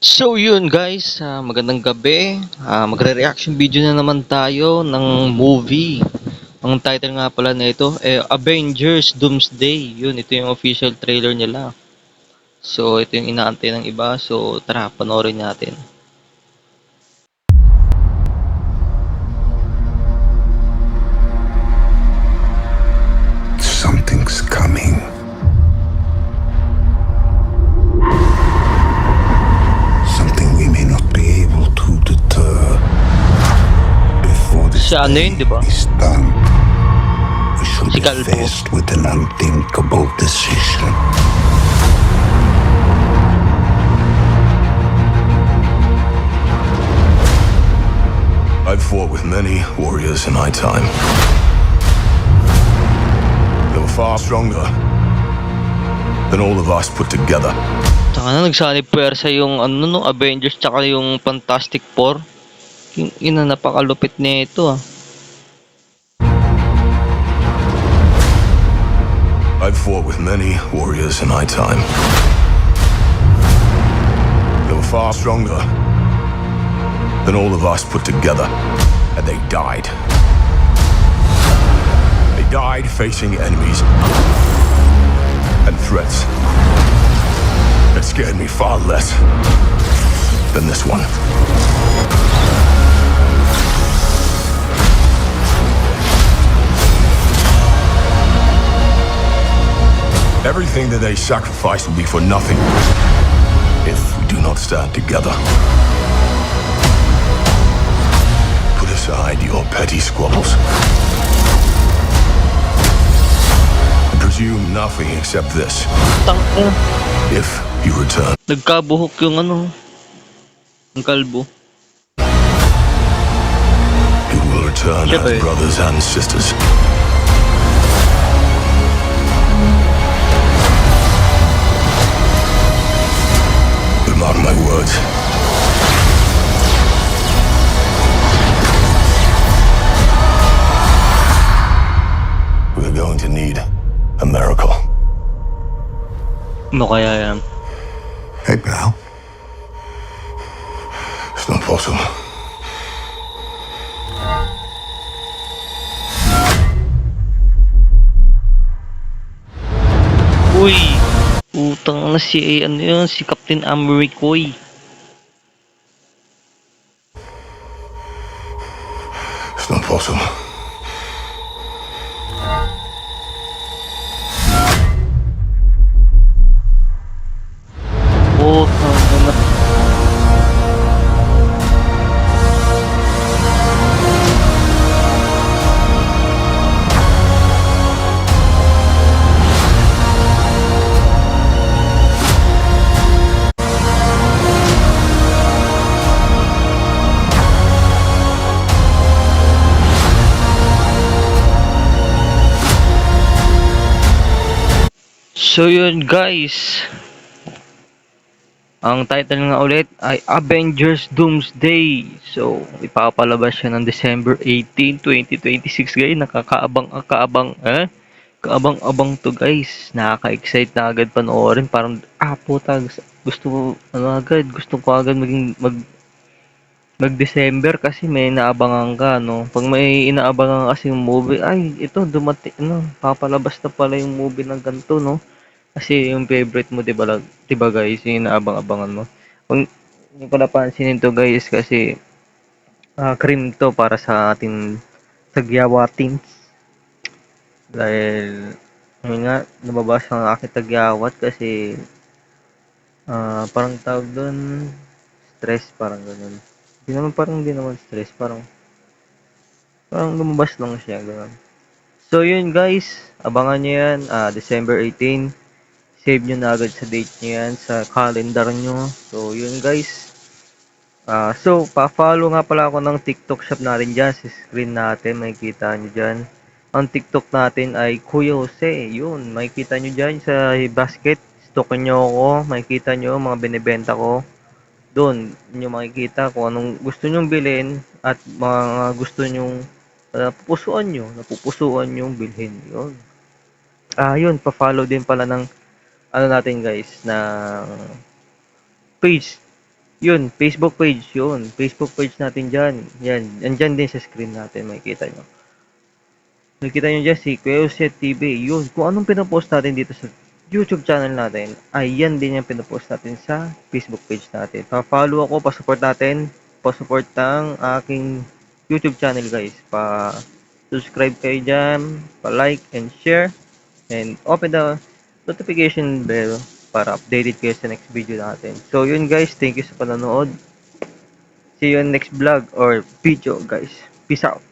So yun guys, magandang gabi. Magre-reaction video na naman tayo ng movie. Ang title nga pala nito Avengers Doomsday. Yun, ito yung official trailer nila. So ito yung inaantay ng iba. So tara, panoorin natin. Something's coming. Something we may not be able to deter before this Si ano yun, day di ba? is done. We shall Si be Calvo. faced with an unthinkable decision. I've fought with many warriors in my time. They were far stronger than all of us put together. Saka na nagsanib puwersa yung ano no, Avengers tsaka yung Fantastic Four. Yung ina napakalupit nito I've fought with many warriors in my time. They were far stronger than all of us put together, and they died. They died facing enemies and threats that scared me far less than this one. Everything that they sacrifice will be for nothing if we do not stand together. Put aside your petty squabbles and presume nothing except this. Tangina. If you return, Nagkabuhok yung ano, ang kalbo. you will return Siyempre. as brothers and sisters. But mark my words. We're going to need a miracle. Ano kaya yan? Hey, pal. It's not possible. Uy! Utang na si ano yun, si Captain America. It's not possible. Utang na. So yun guys, ang title nga ulit ay Avengers Doomsday. So ipapalabas siya ng December 18, 2026 guys. Kaabang-abang to guys. Nakaka-excite na agad panoorin. Parang puta, gusto ko agad mag-December kasi may inaabangan ka, no? Pag may inaabangan kasi yung movie, ay, ito, dumating, papalabas na pala yung movie ng ganito, no? Kasi yung favorite mo, di ba guys, yung inaabang-abangan mo. Kung hindi ko napansinin to guys, kasi cream to para sa ating tagyawatins. Dahil, yun nga, lumabas ang aking tagyawat kasi, parang tawag doon, stress, parang ganun. Hindi naman stress, parang lumabas lang siya, gano'n. So yun guys, abangan nyo yan, December 18. Save nyo na agad sa date nyo yan, sa calendar nyo. So yun guys. So, pa-follow nga pala ako ng TikTok shop natin dyan, sa screen natin, makikita nyo dyan. Ang TikTok natin ay Kuya Jose, yun, makikita nyo dyan sa basket. Stalkin nyo ako, makikita nyo mga binibenta ko. Doon nyo makikita kung anong gusto nyong bilhin at mga gusto nyong napupusuan nyong bilhin. Yun. Yun, pa-follow din pala ng ano natin guys, na page Yun, Facebook page yun. Facebook page natin dyan. Yan, andyan din sa screen natin, makikita nyo. Makikita nyo dyan si Kuya Jose TV. Yun, kung anong pinopost natin dito sa YouTube channel natin, ay yan din yung pinopost natin sa Facebook page natin. Pa-follow ako, pa-support natin. Pa-support ng aking YouTube channel guys. Pa-subscribe kayo dyan, pa-like and share. And open the notification bell para updated kayo sa next video natin. So yun guys, thank you sa panonood. See you in next vlog or video guys. Peace out.